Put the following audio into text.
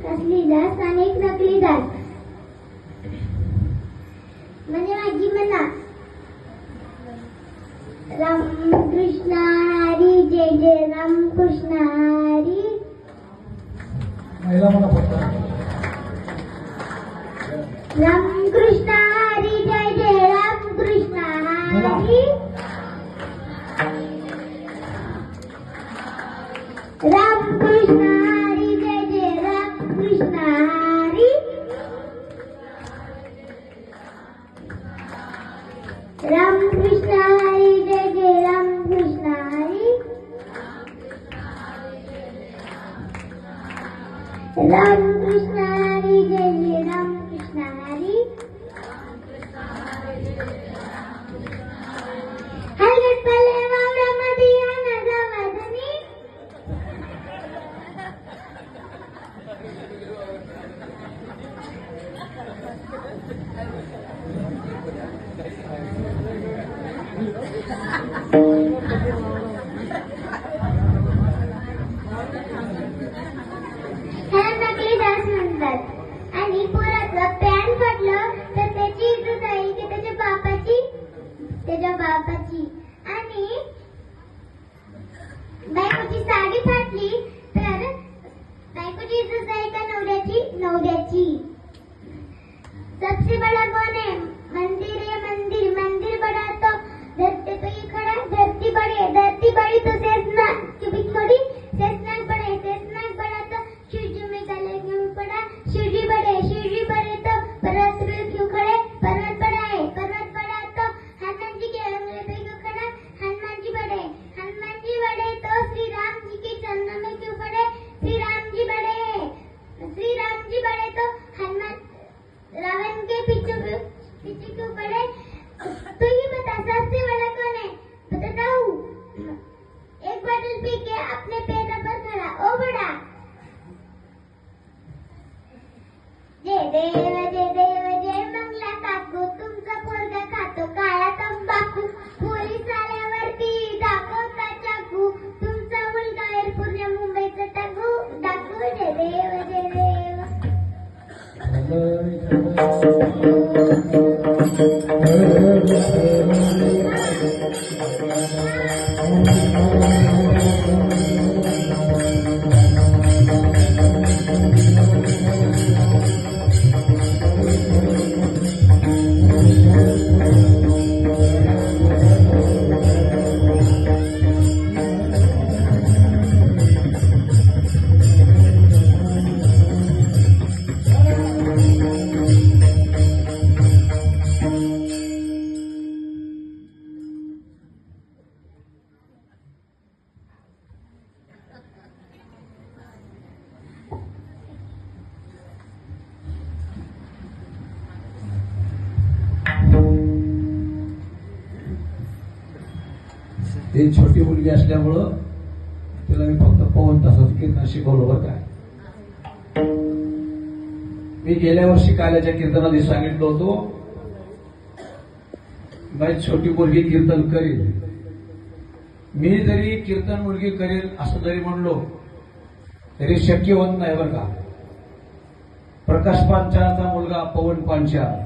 कसली दास आणि एक नकली दास म्हणजे माझी मना. राम कृष्ण हरी जय जय राम कृष्ण हरी. महिला म्हणा फक्त. राम कृष्ण हरी जय जय राम कृष्ण हरी. राम कृष्ण हरी जय जय राम कृष्ण हरी. राम कृष्ण हरी जय जय राम कृष्ण हरी. राम कृष्ण हरी जय जय राम कृष्ण हरी. हलगट पल्ले वावरामध्ये या गावाधनी. ह्याला नकली दास म्हणतात. आणि पोराचं पॅन्ट फाटलं तर त्याची इज्जत जाईल की त्याच्या बापाची. आणि बायकोची साडी फाटली तर बायकोची इज्जत जाईल का नवऱ्याची. सबसे बड़ा कौन है? मंदिर है मंदिर. मंदिर बड़ा तो धरती पे ही खड़ा. धरती बड़ी तो शेषनाग की छोड़ी. शेषनाग बड़ा तो शिवजी में गले क्यों पड़ा. शिवजी बड़े तो पर्वत पे क्यों खड़े. पर्वत बड़ा तो हनुमान जी के अंगले पे क्यों खड़ा. हनुमान जी बड़े तो श्री राम जी के चरणों में क्यों पड़े. श्री राम जी बड़े तो हनुमान रावण के पीछे क्यों पड़े. तो ये बता सबसे बड़ा कौन है. बताता हूँ. एक बोतल पी के अपने पेट पर खड़ा. ओ बड़ा. जय देव जय मंगला काकू. तुमचा पोरगा खातो काळा तंबाखू. पोलीस आल्यावरती दाखवता चाकू. तुमचा मुलगा एअरपूरच्या मुंबईचा डाकू. जय देव. ती छोटी मुलगी असल्यामुळं तिला मी फक्त पाऊण तासाचं कीर्तन शिकवलं. बरं काय, मी गेल्या वर्षी काल्याच्या कीर्तनात सांगितलं होतो बाई छोटी मुलगी कीर्तन करेल. मी जरी कीर्तन मुलगी करेल असं जरी म्हणलो तरी शक्य होत नाही. बरं का, प्रकाश पांचाळचा मुलगा पवन पांचाळ